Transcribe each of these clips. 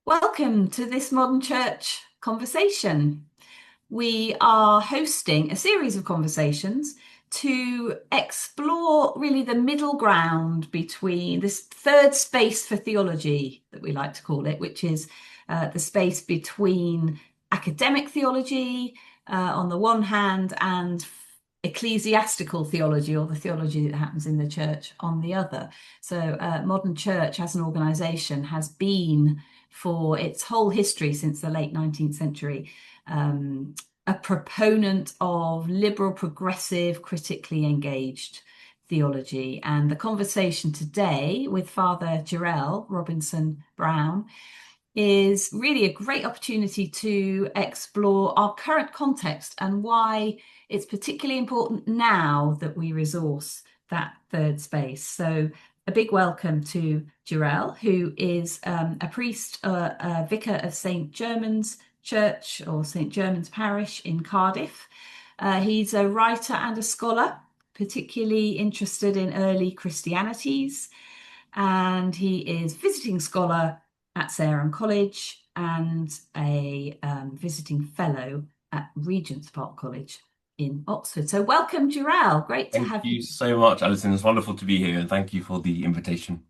Welcome to this Modern Church conversation. We are hosting a series of conversations to explore really the middle ground between this third space for theology that we like to call it, which is the space between academic theology on the one hand and ecclesiastical theology, or the theology that happens in the church, on the other. So Modern Church as an organisation has been, for its whole history since the late 19th century, a proponent of liberal, progressive, critically engaged theology. And the conversation today with Father Jarel Robinson Brown is really a great opportunity to explore our current context and why it's particularly important now that we resource that third space. So a big welcome to Jarel, who is a priest, a vicar of St. German's Church, or St. German's Parish in Cardiff. He's a writer and a scholar, particularly interested in early Christianities, and he is visiting scholar at Sarum College and a visiting fellow at Regent's Park College in Oxford. So welcome, Jarel. Great to Thank have you you. so much, Alison. It's wonderful to be here, and thank you for the invitation.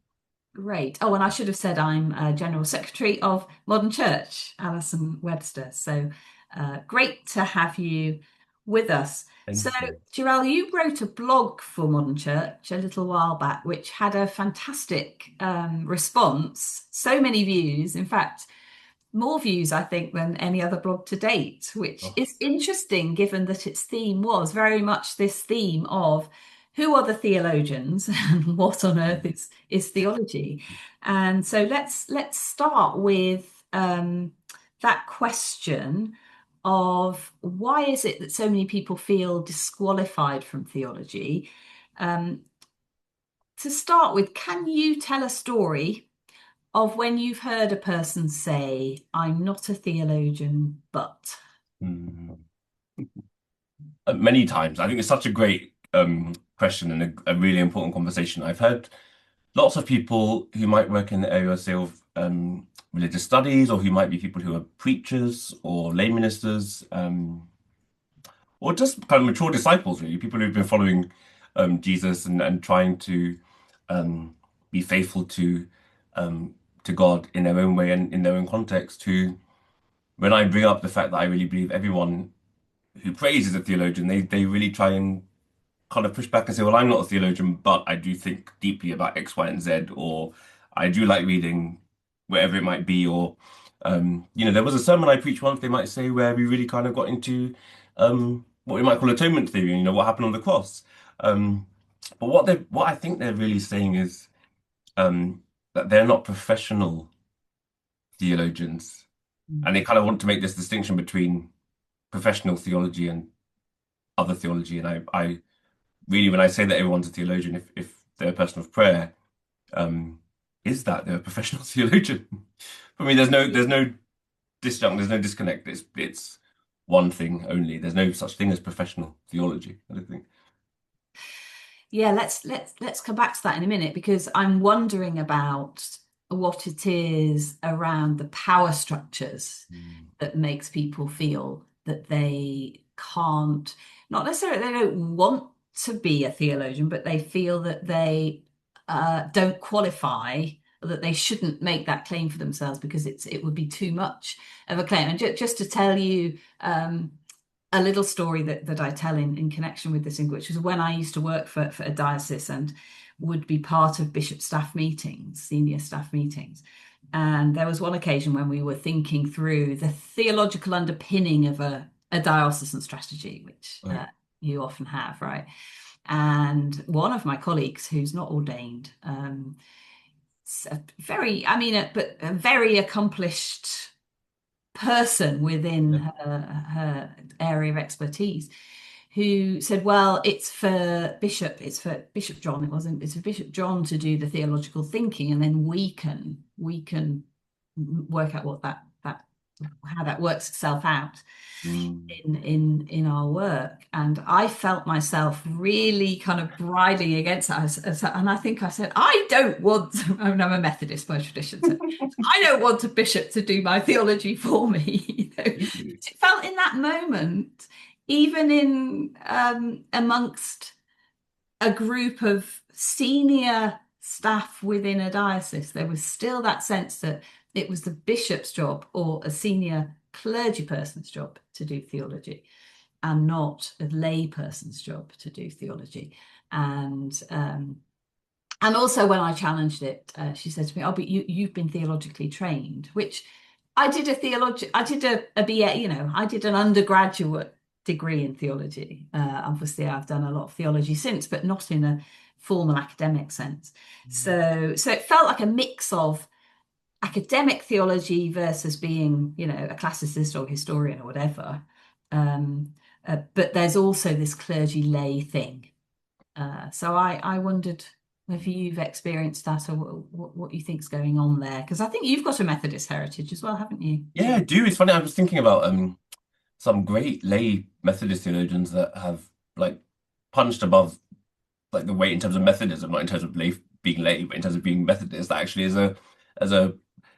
Great. Oh, and I should have said I'm General Secretary of Modern Church, Alison Webster. So great to have you with us. So, Thank you. Jarel, you wrote a blog for Modern Church a little while back, which had a fantastic response, so many views. In fact, more views, I think, than any other blog to date, which Oh, is interesting given that its theme was very much this theme of who are the theologians and what on earth is theology. And so let's start with that question of why is it that so many people feel disqualified from theology? Um, to start with, can you tell a story of when you've heard a person say, I'm not a theologian, but. mm. Many times. I think it's such a great question and a really important conversation. I've heard lots of people who might work in the area, say, of religious studies, or who might be people who are preachers or lay ministers, or just kind of mature disciples, really, people who've been following Jesus and trying to um, be faithful to God in their own way and in their own context. Who, when I bring up the fact that I really believe everyone who prays is a theologian, they really try and kind of push back and say, well, I'm not a theologian, but I do think deeply about X, Y, and Z, or I do like reading whatever it might be, or there was a sermon I preached once, they might say, where we really kind of got into what we might call atonement theory, what happened on the cross. Um, but what I think they're really saying is that they're not professional theologians, and they kind of want to make this distinction between professional theology and other theology. And I really, when I say that everyone's a theologian, if they're a person of prayer, um, is that they're a professional theologian? For me, there's no disjunct, there's no disconnect. It's one thing only. There's no such thing as professional theology, I don't think. Yeah, let's come back to that in a minute because I'm wondering about what it is around the power structures Mm. that makes people feel that they can't, not necessarily they don't want to be a theologian, but they feel that they don't qualify, or that they shouldn't make that claim for themselves because it would be too much of a claim. And just to tell you a little story that I tell in connection with this, which was when I used to work for a diocese and would be part of bishop staff meetings, senior staff meetings. And there was one occasion when we were thinking through the theological underpinning of a diocesan strategy, which Right. you often have, right? And one of my colleagues, who's not ordained, very, I mean, but a very accomplished person within Yeah. her area of expertise, who said, well, it's for Bishop John, it wasn't, it's for Bishop John to do the theological thinking, and then we can work out what that how that works itself out Mm. in our work. And I felt myself really kind of bridling against that. And I think I said, I don't want I mean, I'm a Methodist by tradition, so I don't want a bishop to do my theology for me. Really? It felt in that moment, even in amongst a group of senior staff within a diocese, there was still that sense that it was the bishop's job or a senior clergy person's job to do theology and not a lay person's job to do theology. And also when I challenged it, she said to me, "Oh, but you've been theologically trained," which I did a BA, I did an undergraduate degree in theology. Obviously, I've done a lot of theology since, but not in a formal academic sense. So it felt like a mix of academic theology versus being, a classicist or historian or whatever. Um, but there's also this clergy lay thing. So I wondered whether you've experienced that or what you think's going on there. Because I think you've got a Methodist heritage as well, haven't you? Yeah, I do. It's funny. I was thinking about some great lay Methodist theologians that have like punched above like the weight in terms of Methodism, not in terms of lay being lay, but in terms of being Methodist. That actually is a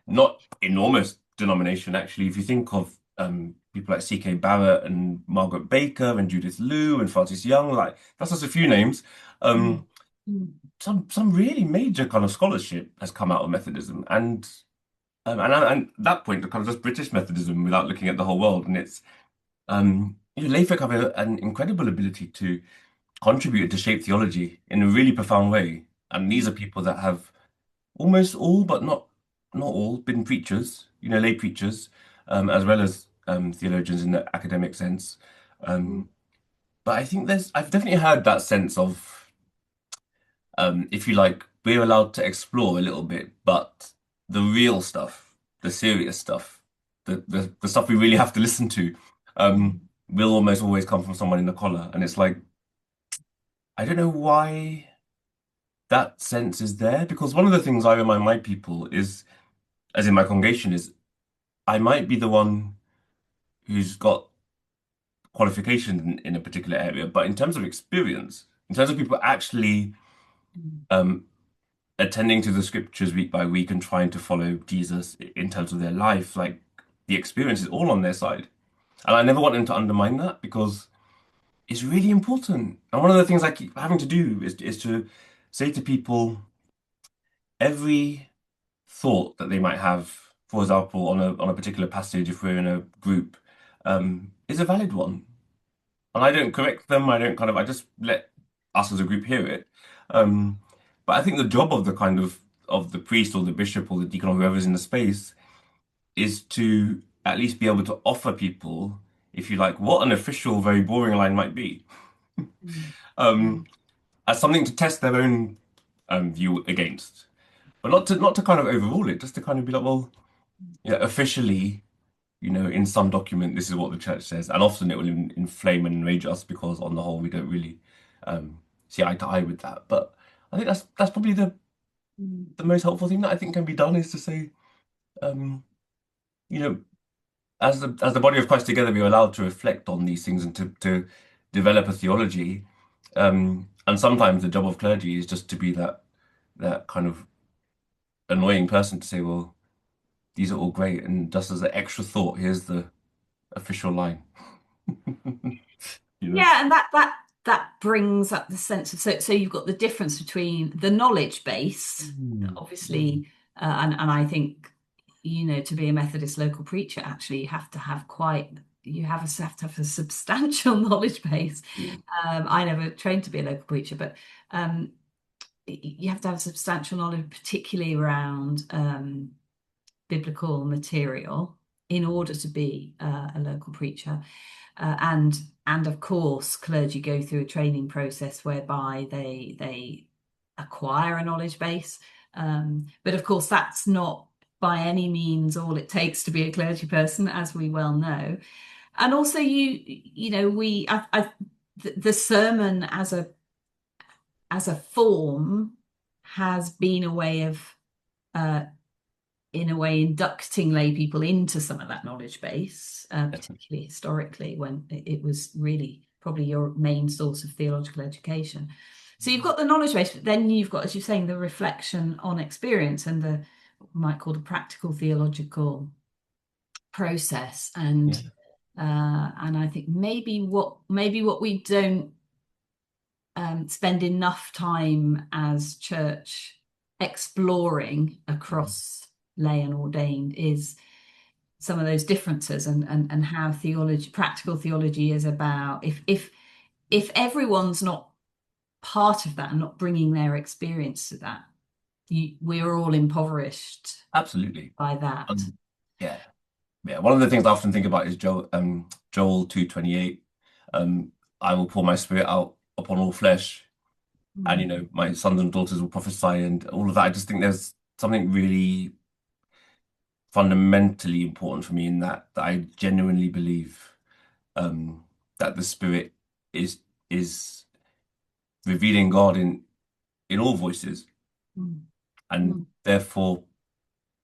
not enormous denomination. Actually, if you think of people like C.K. Barrett and Margaret Baker and Judith Liu and Francis Young, like that's just a few names. Mm. Um, Mm. some really major kind of scholarship has come out of Methodism, and at that point, kind of just British Methodism without looking at the whole world, and it's lay folk have an incredible ability to contribute to shape theology in a really profound way. And these are people that have almost all, but not all, been preachers, lay preachers, as well as theologians in the academic sense. Mm. Um, but I think I've definitely had that sense of, if you like, we're allowed to explore a little bit, but the real stuff, the serious stuff, the stuff we really have to listen to, will almost always come from someone in the collar. And it's like, I don't know why that sense is there, because one of the things I remind my people is, as in my congregation, is I might be the one who's got qualifications in a particular area, but in terms of experience, in terms of people actually Mm. um, attending to the scriptures week by week and trying to follow Jesus in terms of their life, like the experience is all on their side. And I never want them to undermine that because it's really important. And one of the things I keep having to do is to say to people, every thought that they might have, for example, on a particular passage, if we're in a group, is a valid one. And I don't correct them. I just let us as a group hear it. Um, but I think the job of of the priest or the bishop or the deacon or whoever's in the space is to at least be able to offer people, if you like, what an official, very boring line might be, Mm. um, as something to test their own view against. But not to kind of overrule it, just to kind of be like, well, yeah, officially, in some document, this is what the church says, and often it will inflame and enrage us because, on the whole, we don't really see eye to eye with that. But I think that's probably Mm. the most helpful thing that I think can be done is to say, um, you know, as the body of Christ together, we are allowed to reflect on these things and to develop a theology. And sometimes the job of clergy is just to be that kind of annoying person to say, well, these are all great, and just as an extra thought, here's the official line. You know? Yeah, and that brings up the sense of so you've got the difference between the knowledge base, Mm, mm, obviously, and I think to be a Methodist local preacher, actually, you have to have a substantial knowledge base. mm, I never trained to be a local preacher, but um, you have to have substantial knowledge, particularly around biblical material, in order to be a local preacher. And of course, clergy go through a training process whereby they acquire a knowledge base. But of course, that's not by any means all it takes to be a clergy person, as we well know. And also, the sermon as a form has been a way of uh, in a way, inducting lay people into some of that knowledge base, definitely. particularly historically, when it was really probably your main source of theological education. So you've got the knowledge base, but then you've got, as you're saying, the reflection on experience and the what we might call the practical theological process. Yeah. And I think maybe what we don't spend enough time as church exploring across lay and ordained is some of those differences and how theology, practical theology is about if everyone's not part of that and not bringing their experience to that, we're all impoverished Absolutely. by that. Yeah. Yeah. One of the things I often think about is Joel 2:28. Um, I will pour my spirit out upon all flesh, and Mm, my sons and daughters will prophesy and all of that. I just think there's something really fundamentally important for me in that I genuinely believe um, that the Spirit is is revealing God in all voices, mm, and mm, therefore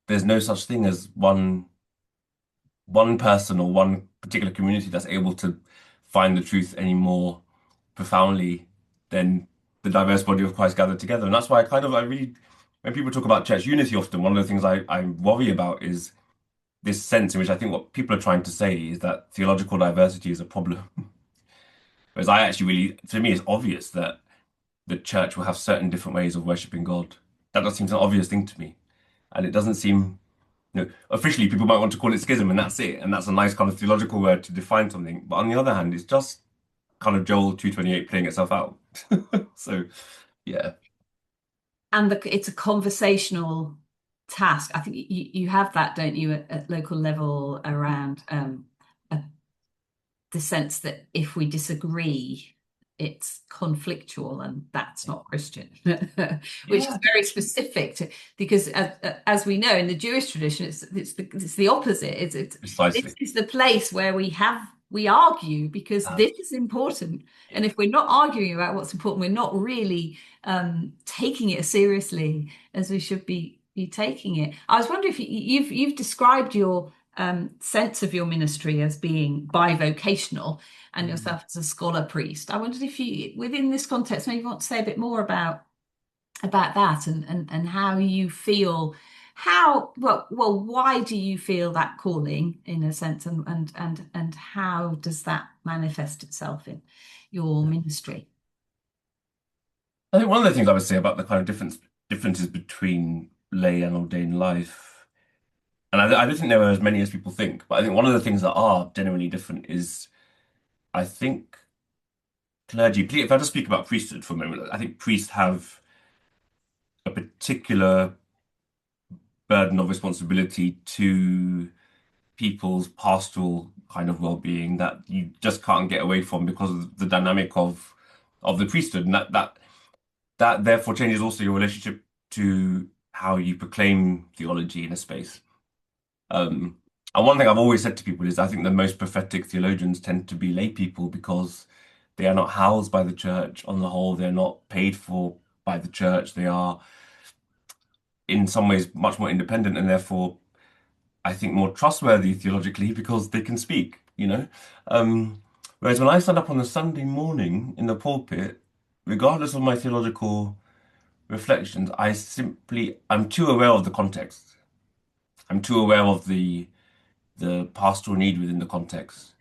there's no such thing as one person or one particular community that's able to find the truth any more profoundly than the diverse body of Christ gathered together. And that's why I really, when people talk about church unity, often one of the things I worry about is this sense in which I think what people are trying to say is that theological diversity is a problem. Whereas I actually really, for me, it's obvious that the church will have certain different ways of worshiping God. That does seem an obvious thing to me. And it doesn't seem, officially people might want to call it schism and that's it. And that's a nice kind of theological word to define something. But on the other hand, it's just kind of Joel 2:28 playing itself out. So, yeah. and it's a conversational task. I think you have that, don't you, at local level around uh, the sense that if we disagree, it's conflictual, and that's not Christian, which is Yeah, very specific to, because as we know in the Jewish tradition, it's the opposite. This precisely. is the place where we argue because Um, this is important, and yeah. if we're not arguing about what's important, we're not really taking it as seriously as we should be taking it. I was wondering if you've described your sense of your ministry as being bivocational and Mm. yourself as a scholar priest. I wondered if you, within this context, maybe you want to say a bit more about that and how you feel, how well why do you feel that calling in a sense, and how does that manifest itself in your ministry? I think one of the things I would say about the kind of differences between lay and ordained life, and I don't think there are as many as people think, but I think one of the things that are genuinely different is I think clergy, if I just speak about priesthood for a moment, I think priests have a particular burden of responsibility to people's pastoral kind of well-being that you just can't get away from because of the dynamic of the priesthood, and that therefore changes also your relationship to how you proclaim theology in a space. Um, and one thing I've always said to people is I think the most prophetic theologians tend to be lay people because they are not housed by the church on the whole. They're not paid for by the church. They are in some ways much more independent and therefore I think more trustworthy theologically because they can speak. Whereas when I stand up on a Sunday morning in the pulpit, regardless of my theological reflections, I'm too aware of the context. I'm too aware of the pastoral need within the context.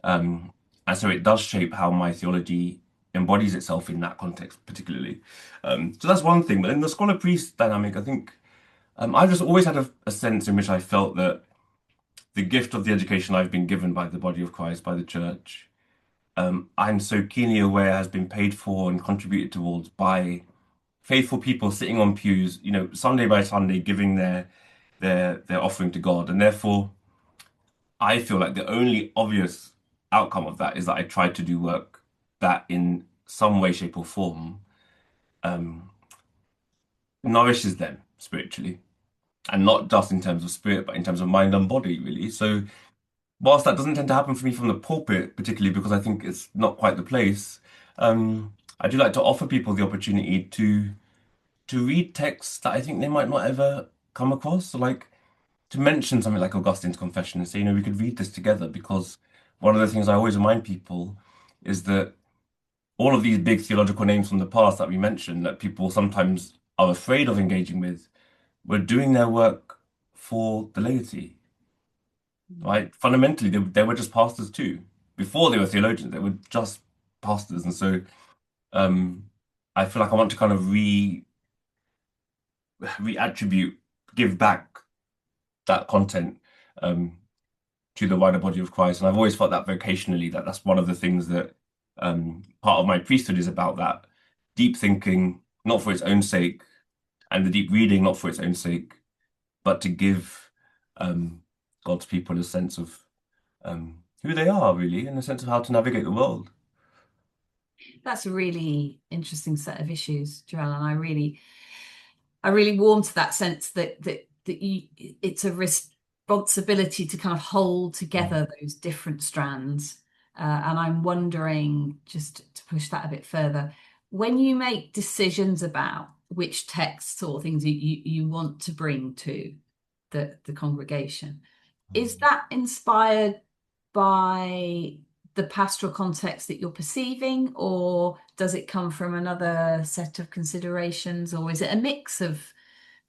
Um, and so it does shape how my theology embodies itself in that context, particularly. So that's one thing. But in the scholar priest dynamic, I think I've just always had a sense in which I felt that the gift of the education I've been given by the body of Christ, by the church, I'm so keenly aware has been paid for and contributed towards by faithful people sitting on pews, Sunday by Sunday, giving their offering to God. And therefore, I feel like the only obvious outcome of that is that I try to do work that in some way, shape, or form um, nourishes them spiritually. And not just in terms of spirit, but in terms of mind and body, really. So whilst that doesn't tend to happen for me from the pulpit, particularly because I think it's not quite the place, I do like to offer people the opportunity to read texts that I think they might not ever come across. So like to mention something like Augustine's Confession and say, we could read this together, because one of the things I always remind people is that all of these big theological names from the past that we mentioned that people sometimes are afraid of engaging with were doing their work for the laity, right? Fundamentally, they were just pastors too. Before they were theologians, they were just pastors. And so um, I feel like I want to kind of reattribute, give back that content um, to the wider body of Christ. And I've always felt that vocationally, that's one of the things that part of my priesthood is about, that deep thinking, not for its own sake, and the deep reading, not for its own sake, but to give God's people a sense of who they are, really, and a sense of how to navigate the world. That's a really interesting set of issues, Jarel, and I really warm to that sense that it's a responsibility to kind of hold together those different strands. And I'm wondering, just to push that a bit further, when you make decisions about which texts or things you want to bring to the congregation, is that inspired by the pastoral context that you're perceiving, or does it come from another set of considerations, or is it a mix of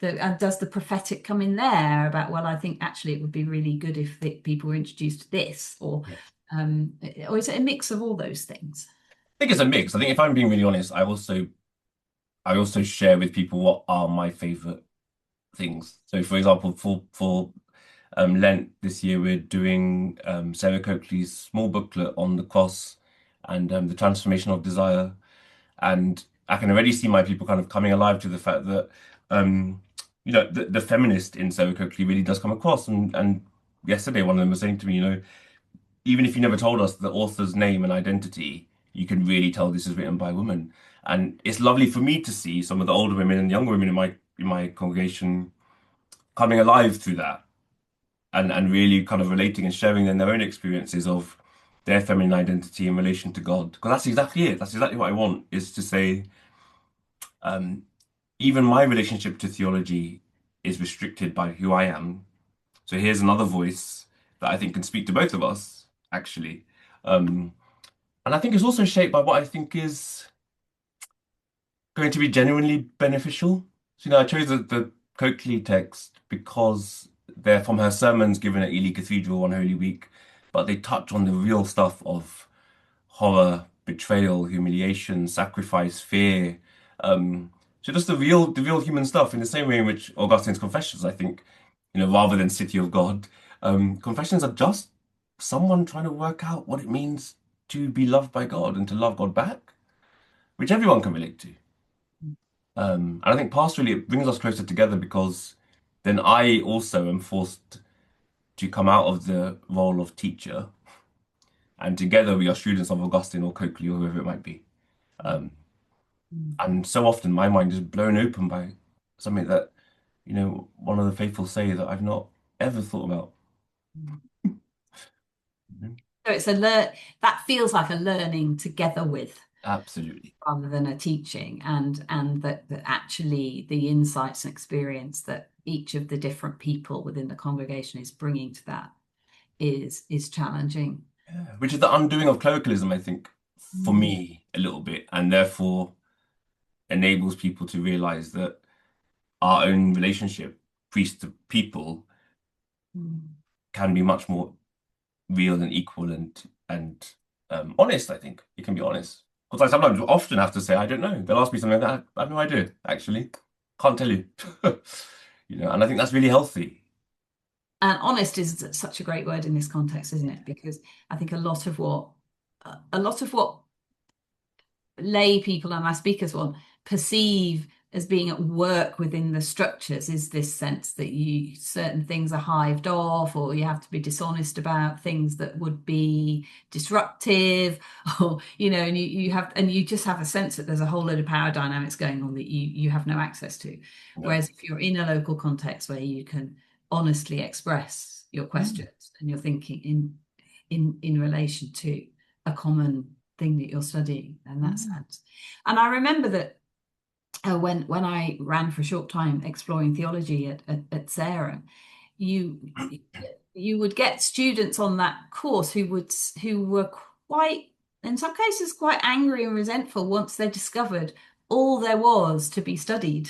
and does the prophetic come in there about, well, I think actually it would be really good if people were introduced to this, or is it a mix of all those things? I think it's a mix. I think if I'm being really honest, I also share with people what are my favorite things. So, for example, for Lent this year, we're doing Sarah Coakley's small booklet on the cross and the transformation of desire. And I can already see my people kind of coming alive to the fact that the feminist in Sarah Coakley really does come across. And yesterday, one of them was saying to me, even if you never told us the author's name and identity, you can really tell this is written by a woman. And it's lovely for me to see some of the older women and younger women in my congregation coming alive through that, and really kind of relating and sharing in their own experiences of their feminine identity in relation to God. Because that's exactly it. That's exactly what I want, is to say, um, even my relationship to theology is restricted by who I am. So here's another voice that I think can speak to both of us, actually. And I think it's also shaped by what I think is going to be genuinely beneficial. So, I chose the Coakley text because they're from her sermons given at Ely Cathedral on Holy Week, but they touch on the real stuff of horror, betrayal, humiliation, sacrifice, fear. So just the real human stuff, in the same way in which Augustine's Confessions, I think, rather than City of God, Confessions are just someone trying to work out what it means to be loved by God and to love God back, which everyone can relate to. And I think pastorally, it brings us closer together, because then I also am forced to come out of the role of teacher, and together we are students of Augustine or Coakley or whoever it might be. Um, and so often my mind is blown open by something that, one of the faithful say that I've not ever thought about. So it's that feels like a learning together with, Absolutely. rather than a teaching, and that actually the insights and experience that each of the different people within the congregation is bringing to that is challenging. Yeah. Which is the undoing of clericalism, I think, for me, a little bit, and therefore enables people to realize that our own relationship, priest to people, can be much more real and equal and honest. I think it can be honest, because I sometimes often have to say I don't know. They'll ask me something that I have no idea. Actually, can't tell you. And I think that's really healthy. And honest is such a great word in this context, isn't it? Because I think a lot of what lay people and our speakers want perceive as being at work within the structures is this sense that certain things are hived off, or you have to be dishonest about things that would be disruptive, or and you just have a sense that there's a whole load of power dynamics going on that you have no access to. Whereas if you're in a local context where you can honestly express your questions and your thinking in relation to a common thing that you're studying in that sense. And I remember that when I ran for a short time exploring theology at Sarum, you you would get students on that course who were quite, in some cases, quite angry and resentful once they discovered all there was to be studied.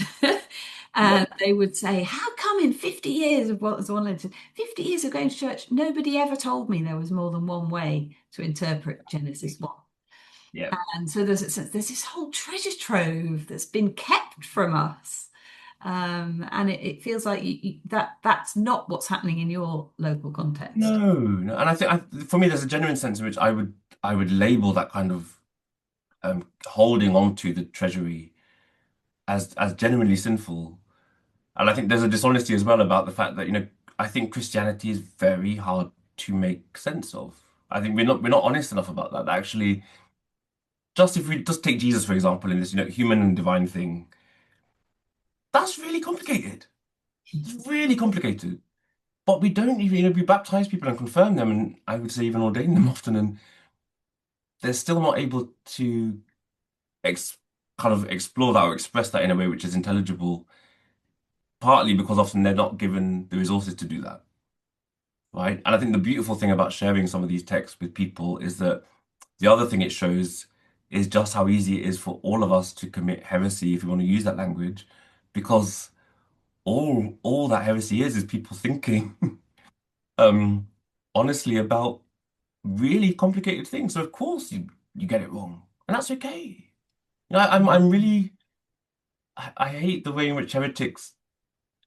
Yeah. And they would say, how come in 50 years of what was one lecture, 50 years of going to church, nobody ever told me there was more than one way to interpret Genesis 1. Yeah. And so there's this whole treasure trove that's been kept from us. And it feels like that's not what's happening in your local context. No, no. And I think for me, there's a genuine sense in which I would label that kind of holding on to the treasury as genuinely sinful. And I think there's a dishonesty as well about the fact that, I think Christianity is very hard to make sense of. I think we're not honest enough about that. Actually, just if we just take Jesus, for example, in this, human and divine thing, that's really complicated. It's really complicated. But we don't even, we baptize people and confirm them, and I would say even ordain them often, and they're still not able to ex kind of explore that or express that in a way which is intelligible, partly because often they're not given the resources to do that, right? And I think the beautiful thing about sharing some of these texts with people is that the other thing it shows is just how easy it is for all of us to commit heresy, if you want to use that language, because all that heresy is people thinking um honestly about really complicated things. So of course you get it wrong, and that's okay. I'm really I hate the way in which heretics,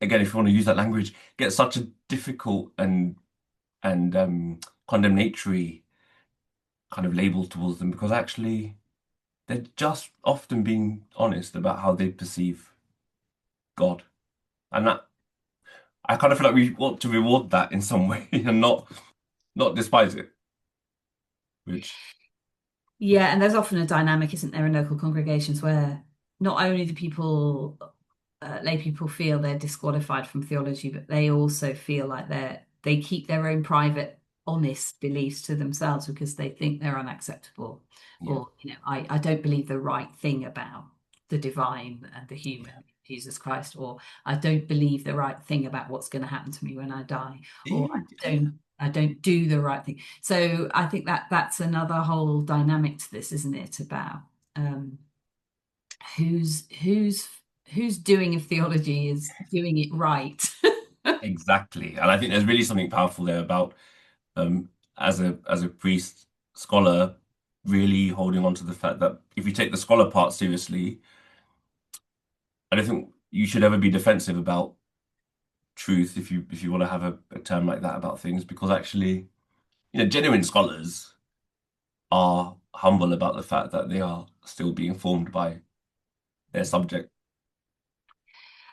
again, if you want to use that language, get such a difficult and condemnatory kind of label towards them, because actually they're just often being honest about how they perceive God, and that I kind of feel like we want to reward that in some way and not despise it, which Yeah, and there's often a dynamic, isn't there, in local congregations where not only do lay people feel they're disqualified from theology, but they also feel like they keep their own private, honest beliefs to themselves because they think they're unacceptable. yeah. Or, I don't believe the right thing about the divine and the human, Jesus Christ, or I don't believe the right thing about what's going to happen to me when I die, or Yeah, I don't do the right thing. So I think that's another whole dynamic to this, isn't it? About um, who's who's who's doing a theology is doing it right. exactly. And I think there's really something powerful there about um, as a priest scholar, really holding on to the fact that if you take the scholar part seriously, I don't think you should ever be defensive about truth, if you want to have a term like that about things, because actually, genuine scholars are humble about the fact that they are still being formed by their subject,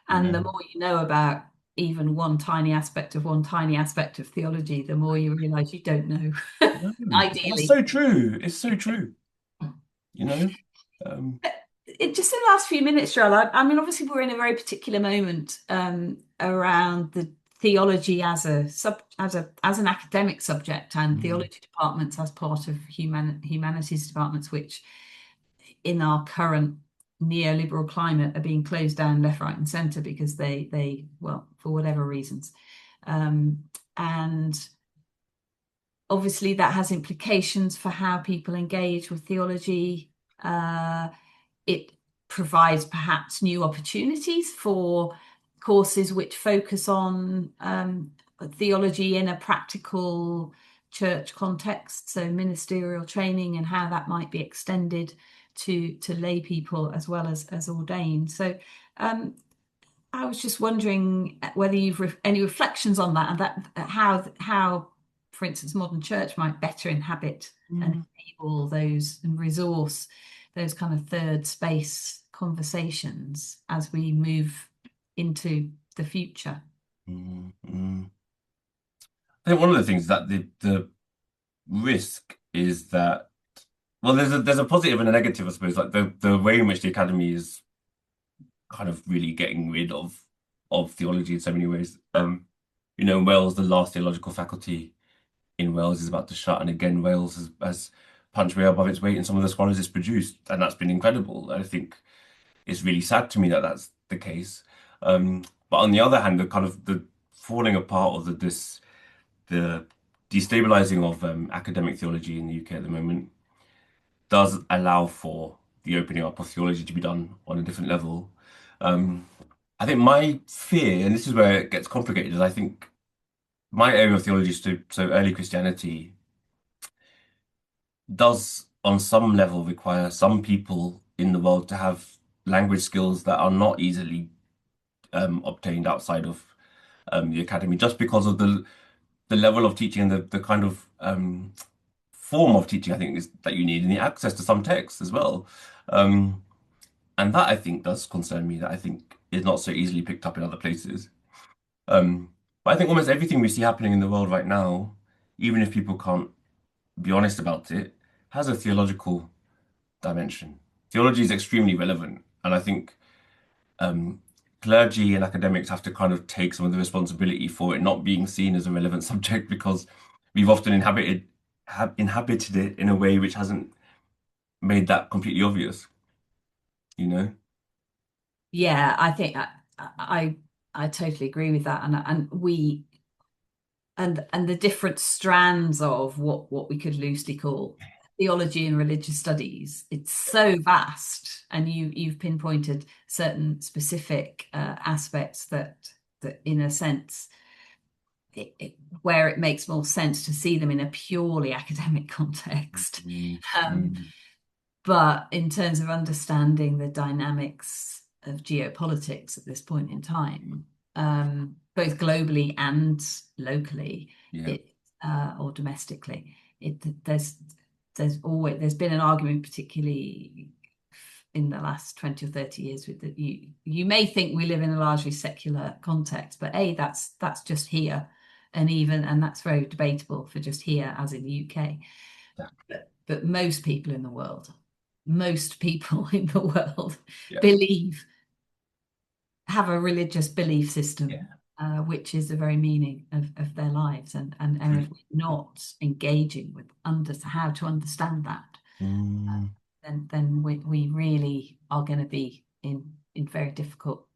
you And the know. more you know about even one tiny aspect of theology, the more you realize you don't know, No, that's ideally. so true. It's so true, you know. Um, Just in the last few minutes, Jarel, I mean, obviously we're in a very particular moment around the theology as a as an academic subject and mm, theology departments as part of humanities departments, which in our current neoliberal climate are being closed down left, right, and centre because they well, for whatever reasons. Um, and obviously that has implications for how people engage with theology. It provides perhaps new opportunities for courses which focus on theology in a practical church context, so ministerial training and how that might be extended to lay people as well as ordained. So I was just wondering whether you've any reflections on that and how, for instance, modern church might better inhabit and mm, enable those and resource those kind of third space conversations as we move into the future. mm. I think one of the things that the risk is that, well, there's a positive and a negative, I suppose. Like the way in which the academy is kind of really getting rid of theology in so many ways. In Wales, the last theological faculty in Wales is about to shut, and again, Wales has punched way above its weight in some of the scholars it's produced, and that's been incredible. I think it's really sad to me that that's the case. But on the other hand, the kind of the falling apart or the destabilizing of academic theology in the UK at the moment does allow for the opening up of theology to be done on a different level. Um, I think my fear, and this is where it gets complicated, is I think my area of theology, so early Christianity, does on some level require some people in the world to have language skills that are not easily obtained outside of the academy, just because of the level of teaching and the kind of form of teaching I think is that you need and the access to some texts as well. Um, and that I think does concern me, that I think is not so easily picked up in other places. But I think almost everything we see happening in the world right now, even if people can't be honest about it, has a theological dimension. Theology is extremely relevant, and I think um, clergy and academics have to kind of take some of the responsibility for it not being seen as a relevant subject because we've often inhabited it in a way which hasn't made that completely obvious, you know? Yeah, I think I I totally agree with that, and we and the different strands of what we could loosely call theology and religious studies. It's so vast, and you've pinpointed certain specific aspects that in a sense where it makes more sense to see them in a purely academic context. Mm, Um, mm, but in terms of understanding the dynamics of geopolitics at this point in time, both globally and locally, yeah. it or domestically, there's been an argument, particularly in the last 20 or 30 years, with that you may think we live in a largely secular context, but that's just here, and that's very debatable for just here as in the UK. Yeah. But most people in the world Yeah. believe, have a religious belief Yeah. system, which is the very meaning of their lives. And if Truth. we're not engaging with how to understand that, Mm, then we really are going to be in very difficult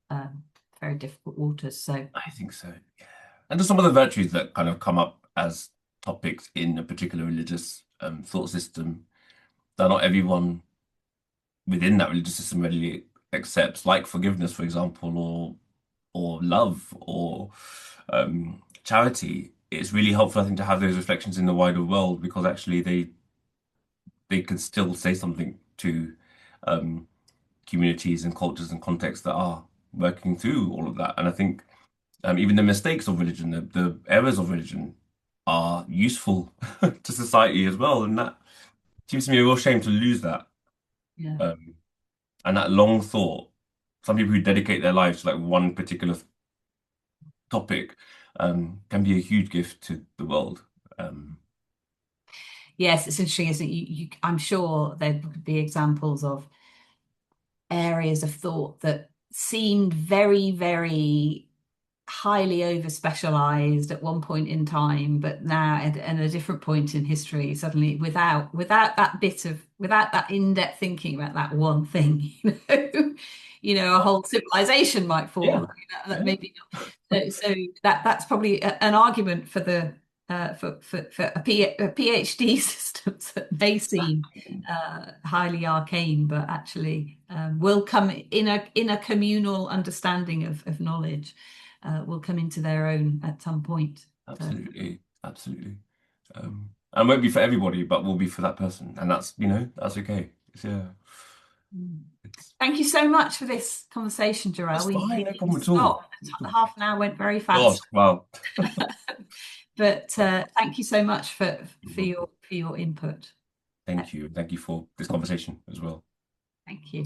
waters. So I think so. Yeah. And there's some of the virtues that kind of come up as topics in a particular religious thought system that not everyone within that religious system readily accepts, like forgiveness, for example, or love or charity. It's really helpful, I think, to have those reflections in the wider world because actually they can still say something to um, communities and cultures and contexts that are working through all of that. And I think even the mistakes of religion, the errors of religion, are useful to society as well. And that seems to me a real shame to lose that. yeah. Um, and that long thought. Some people who dedicate their lives to like one particular topic can be a huge gift to the world. Um, Yes, it's interesting, isn't it? I'm sure there would be examples of areas of thought that seemed very, very highly over specialized at one point in time, but now at a different point in history, suddenly without that in-depth thinking about that one thing, a whole civilization might fall. yeah, That yeah, maybe not. So that's probably an argument for the for a PhD systems that may seem highly arcane, but actually will come in a communal understanding of knowledge, will come into their own at some point. So, absolutely, absolutely. And won't be for everybody, but will be for that person, and that's okay. Yeah, mm. it's Thank you so much for this conversation, Jarel. that's fine, We no need to problem at all. stop. Half an hour went very God, fast. wow. But thank you so much for your input. Thank you for this conversation as well. Thank you.